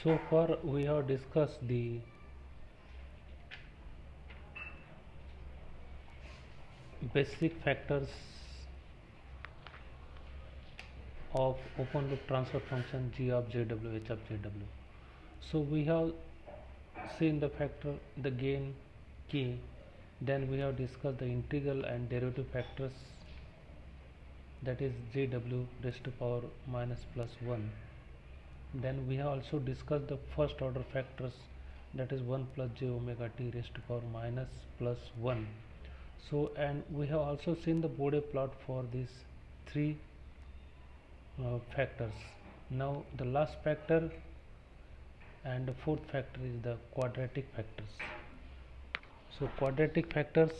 So far we have discussed the basic factors of open loop transfer function g of jw h of jw. So we have seen the factor, the gain, k. Then we have discussed the integral and derivative factors, that is jw raised to power minus plus 1. Then we have also discussed the first order factors, that is 1 plus j omega t raised to power minus plus 1. So, and we have also seen the Bode plot for these three factors. Now the last factor and the fourth factor is the quadratic factors. So quadratic factors,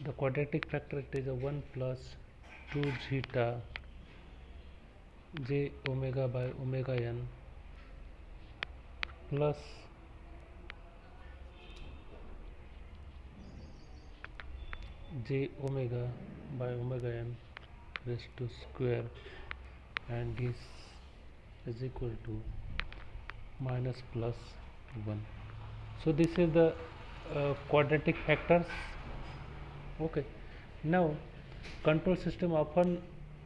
the quadratic factor, it is a 1 plus 2 zeta j omega by omega n plus j omega by omega n raised to square, and this is equal to minus plus 1. So this is the quadratic factors. Okay, now control system often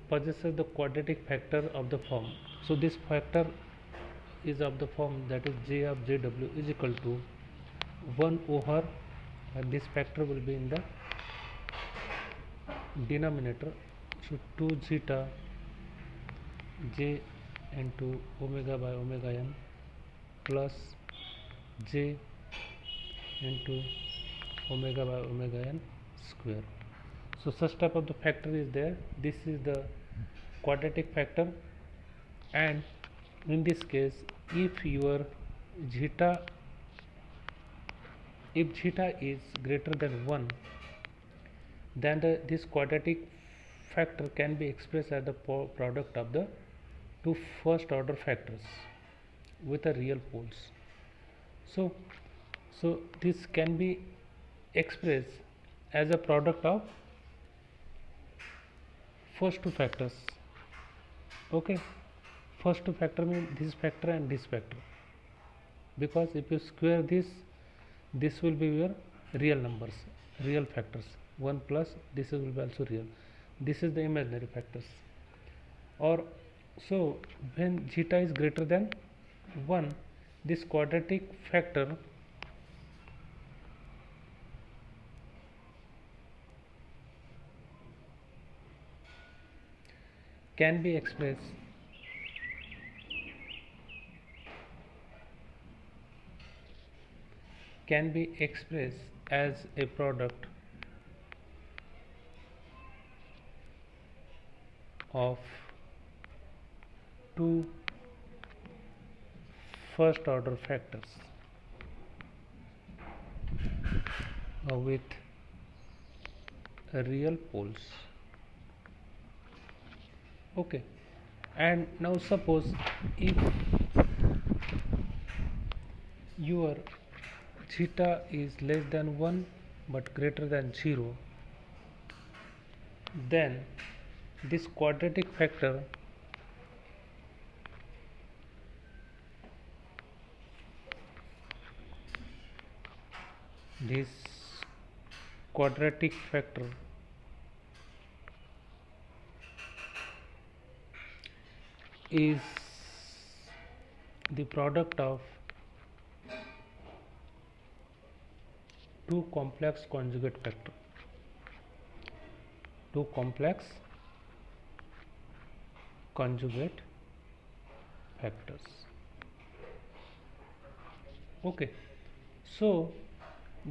possesses the quadratic factor of the form. So this factor is of the form, that is j of jw is equal to 1 over, and this factor will be in the denominator, so 2 zeta j into omega by omega n plus j into omega by omega n square. So such type of the factor is there. This is the quadratic factor, and in this case if your zeta, if zeta is greater than 1, then this quadratic factor can be expressed as the product of the two first order factors with a real poles. So this can be expressed as a product of first two factors. Okay, first two factor means this factor and this factor, because if you square this will be your real numbers, real factors. 1 plus this will be also real, this is the imaginary factors. Or so when zeta is greater than 1, this quadratic factor can be expressed as a product of two first order factors with real poles. Okay, and now suppose if your zeta is less than 1 but greater than 0, then this quadratic factor is the product of two complex conjugate factors. Okay, so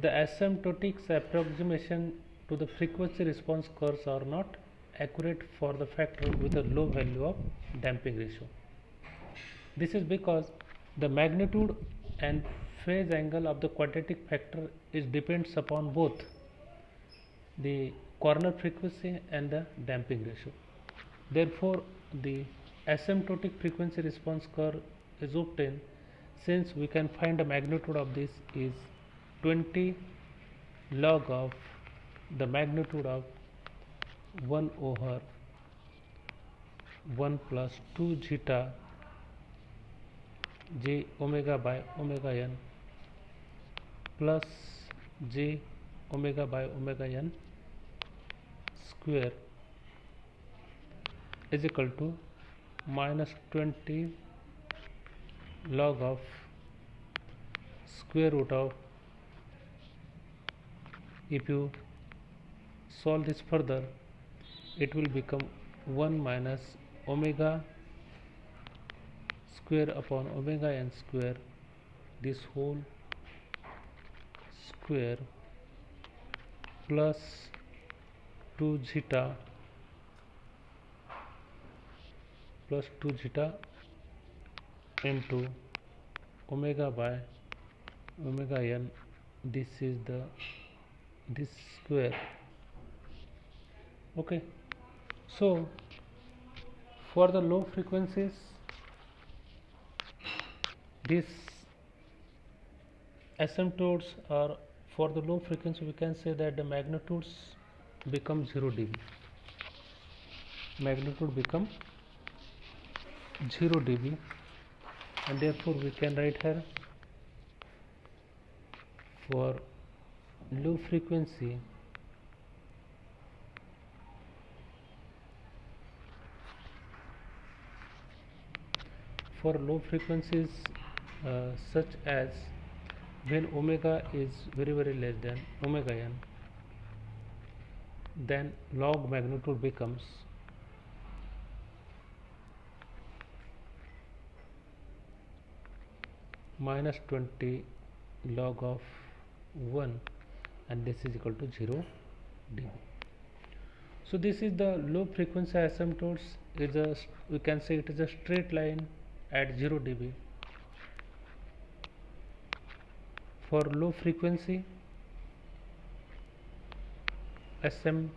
the asymptotic approximation to the frequency response curves are not accurate for the factor with a low value of damping ratio. This is because the magnitude and phase angle of the quadratic factor depends upon both the corner frequency and the damping ratio. Therefore, the asymptotic frequency response curve is obtained since we can find the magnitude of this is 20 log of the magnitude of 1 over 1 plus 2 zeta j omega by omega n plus j omega by omega n square is equal to minus 20 log of square root of, if you solve this further, it will become 1 minus omega square upon omega n square, this whole square, plus 2 zeta into omega by omega n. This is this square. Okay, so for the low frequencies, these asymptotes are, for the low frequency we can say that the magnitudes become 0 dB. Magnitude become 0 dB, and therefore we can write here for low frequency frequencies such as when omega is very less than omega n, then log magnitude becomes minus 20 log of 1, and this is equal to 0 dB. So this is the low frequency asymptotes. We can say it is a straight line at 0 dB. For low frequency asymptote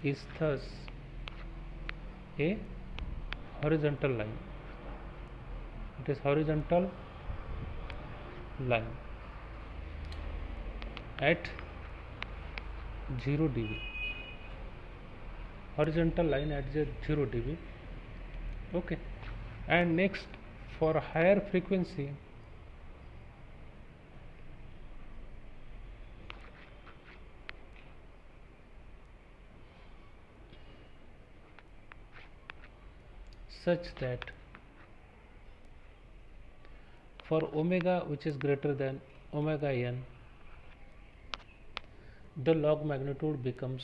is thus a horizontal line. It is horizontal line at 0 dB. Horizontal line at 0 dB. Okay, and next for higher frequency, such that for omega which is greater than omega n, the log magnitude becomes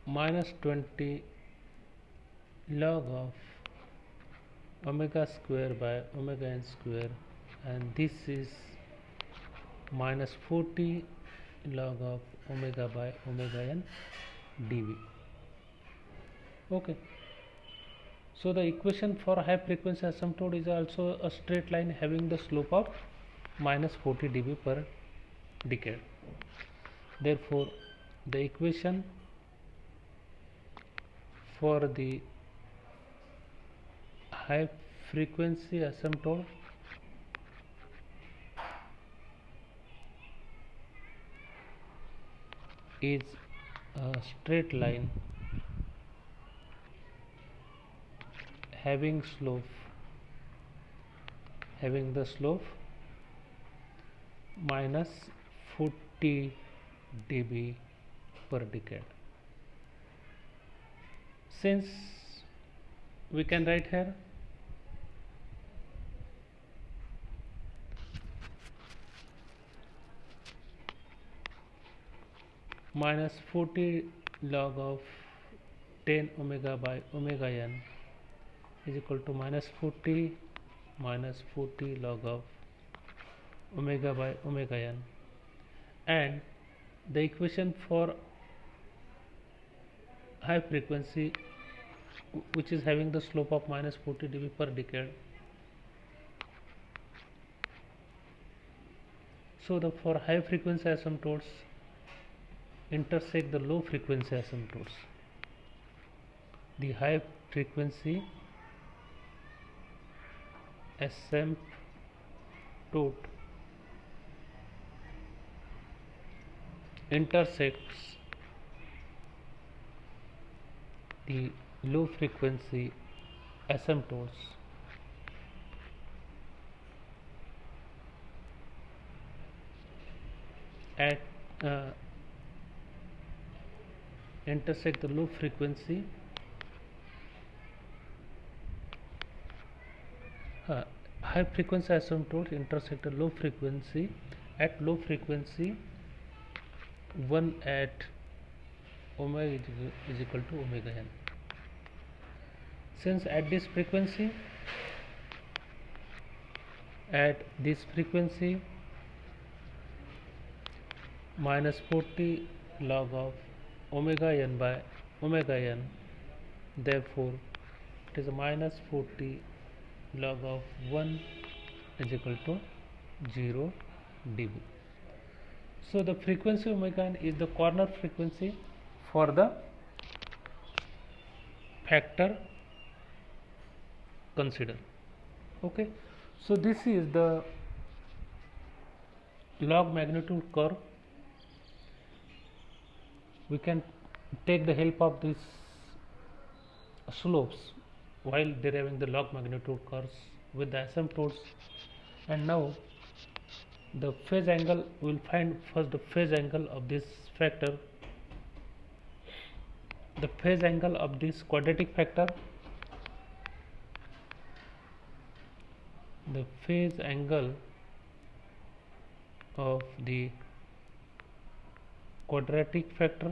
minus 20 log of omega square by omega n square, and this is minus 40 log of omega by omega n dB. Okay, so the equation for high frequency asymptote is also a straight line having the slope of minus 40 dB per decade. Therefore the equation for the high frequency asymptote is a straight line having the slope minus 40 dB per decade. Since we can write here minus 40 log of 10 omega by omega n is equal to minus 40 log of omega by omega n, and the equation for high frequency which is having the slope of minus 40 dB per decade. So for high frequency asymptotes, intersect the low frequency asymptotes. The high frequency asymptote intersects the low frequency asymptotes at intersect the low frequency high frequency asymptotes intersect a low frequency at low frequency 1 at omega is equal to omega n. Since at this frequency minus 40 log of omega n by omega n, therefore it is a minus 40 log of 1 is equal to 0 dB. So the frequency omega n is the corner frequency for the factor consider. Okay, so this is the log magnitude curve. We can take the help of these slopes while deriving the log magnitude curves with the asymptotes. And now the phase angle, we will find first the phase angle of this factor. The phase angle of this quadratic factor, the phase angle of the quadratic factor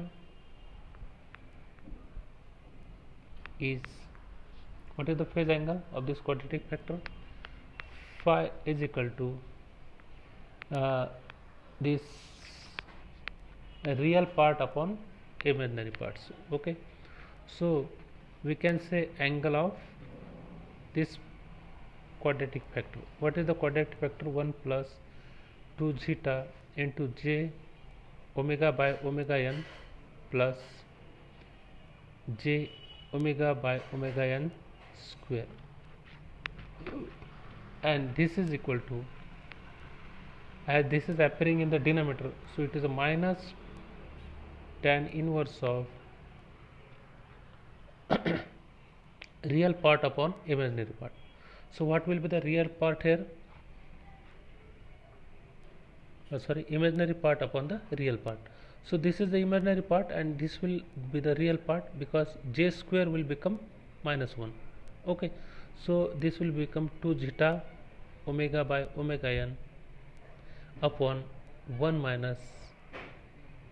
is, what is the phase angle of this quadratic factor? Phi is equal to this real part upon imaginary parts. Okay, so we can say angle of this quadratic factor. What is the quadratic factor? 1 plus 2 zeta into j omega by omega n plus j omega by omega n square, and this is equal to, as this is appearing in the denominator, so it is a minus tan inverse of real part upon imaginary part. So what will be the real part here? Imaginary part upon the real part. So this is the imaginary part and this will be the real part, because j square will become minus 1. Okay, so this will become 2 zeta omega by omega n upon 1 minus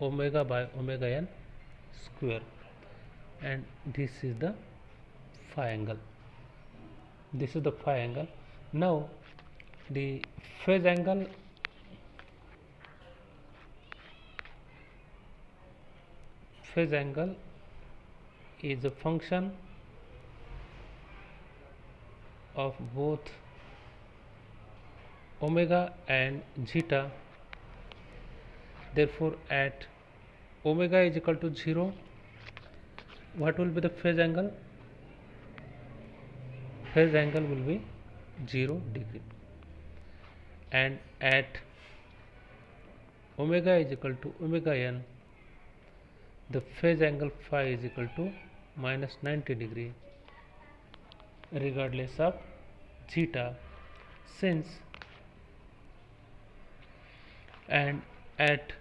omega by omega n square, and this is the phi angle. This is the phi angle. Now the phase angle is a function of both omega and zeta. Therefore at omega is equal to 0, what will be the phase angle? Phase angle will be 0 degree, and at omega is equal to omega n, the phase angle phi is equal to minus 90 degree regardless of zeta. Since and at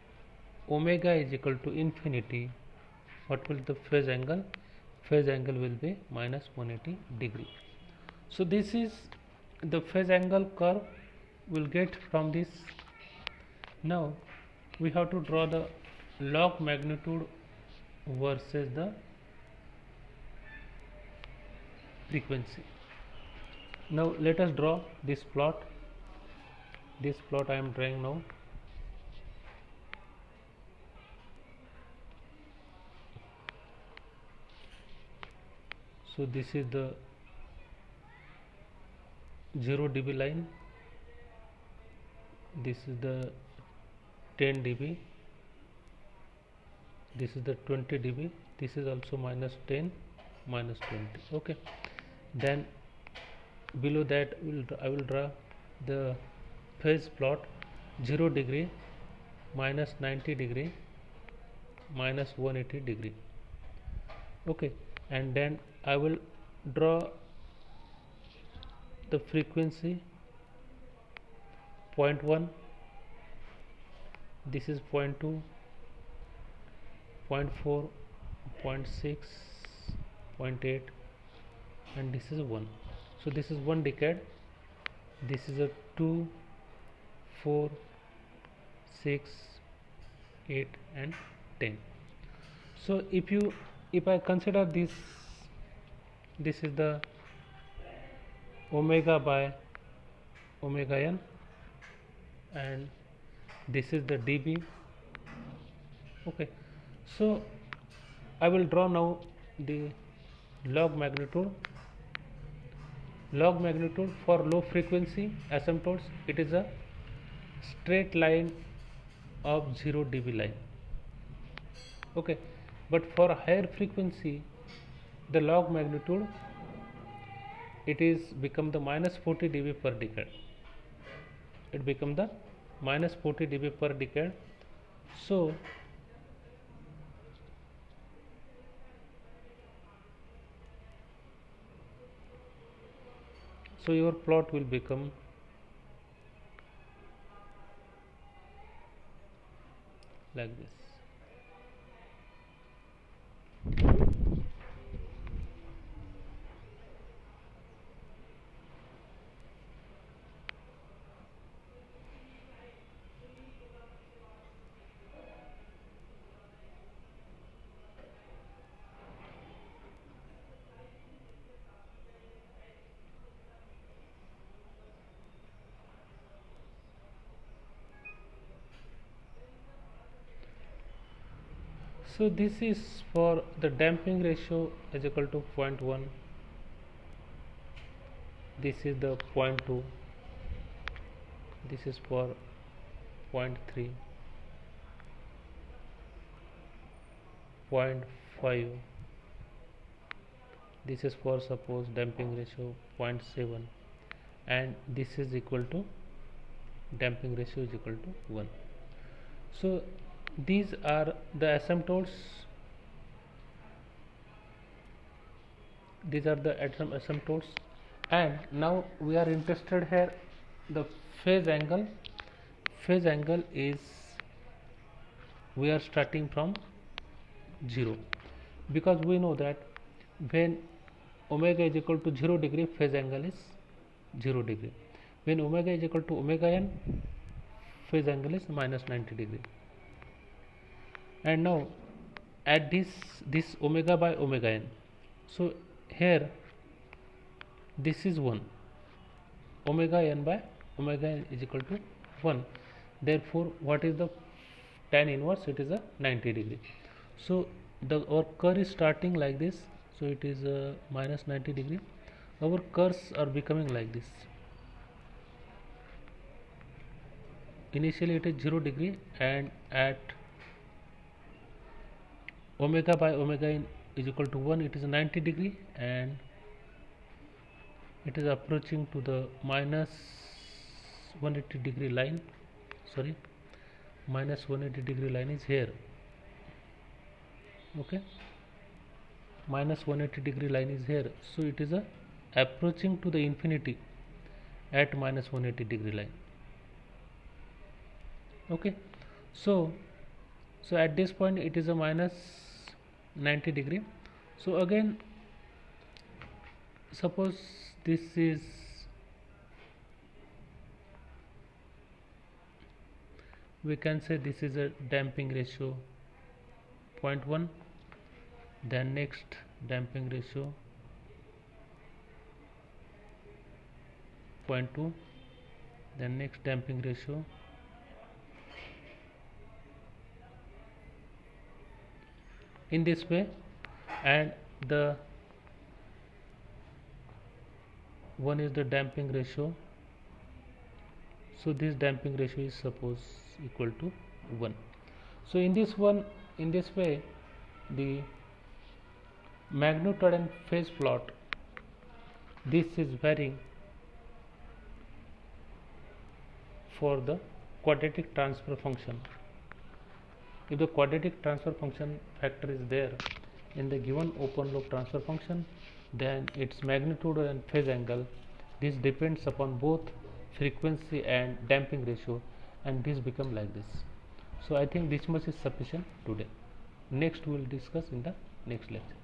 omega is equal to infinity, what will the phase angle? Phase angle will be minus 180 degree. So this is the phase angle curve we'll get from this. Now we have to draw the log magnitude versus the frequency. Now let us draw this plot. This plot I am drawing now. So this is the 0 dB line, this is the 10 dB, this is the 20 dB, this is also minus 10 minus 20. Okay, then below that I will draw the phase plot. 0 degree, minus 90 degree, minus 180 degree. Okay, and then I will draw the frequency. 0.1, this is 0.2, 0.4, 0.6, 0.8, and this is 1. So this is 1 decade, this is a 2, 4, 6, 8 and 10. So if I consider this is the omega by omega n, and this is the dB. Okay, so I will draw now the log magnitude. Log magnitude for low frequency asymptotes, it is a straight line of 0 dB line. Okay, but for higher frequency, the log magnitude, it is become the minus 40 dB per decade. It become the minus 40 dB per decade. So your plot will become like this. So this is for the damping ratio is equal to 0.1, this is the 0.2, this is for 0.3, 0.5, this is for suppose damping ratio 0.7, and this is equal to damping ratio is equal to 1. So these are the asymptotes, and now we are interested here the phase angle. Phase angle is, we are starting from 0, because we know that when omega is equal to 0 degree, phase angle is 0 degree. When omega is equal to omega n, phase angle is minus 90 degree. And now at this omega by omega n, so here this is 1, omega n by omega n is equal to 1. Therefore what is the tan inverse? It is a 90 degree. So our curve is starting like this, so it is minus 90 degree. Our curves are becoming like this. Initially it is 0 degree, and at omega by omega n is equal to 1, it is 90 degree, and it is approaching to the minus 180 degree line. Sorry, minus 180 degree line is here. Okay, minus 180 degree line is here, so it is approaching to the infinity at minus 180 degree line. Okay, so at this point it is a minus 90 degree. So again, suppose this is, we can say this is a damping ratio 0.1, then next damping ratio 0.2, then next damping ratio, in this way, and the one is the damping ratio. So this damping ratio is suppose equal to 1. So in this one, in this way the magnitude and phase plot, this is varying for the quadratic transfer function. If the quadratic transfer function factor is there in the given open loop transfer function, then its magnitude and phase angle, this depends upon both frequency and damping ratio, and this become like this. So I think this much is sufficient today. Next we will discuss in the next lecture.